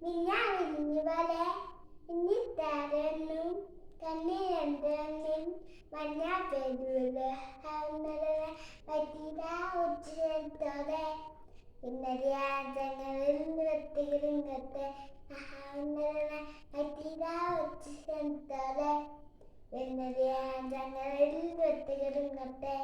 മിന്നാമിന്നിവലെ ഇന്നിത്താരനും കണ്ണിരണ്ടിൽ മഞ്ഞ പെരുവില് പറ്റിയ ഉച്ചത്തോടെ ഇന്നരിയാതങ്ങളിൽ വൃത്തിയിലിങ്ങത്തെ പറ്റിയ ഉച്ചത്തോടെ ഇന്നരിയാതങ്ങളിൽ വൃത്തിയിലിങ്ങത്തെ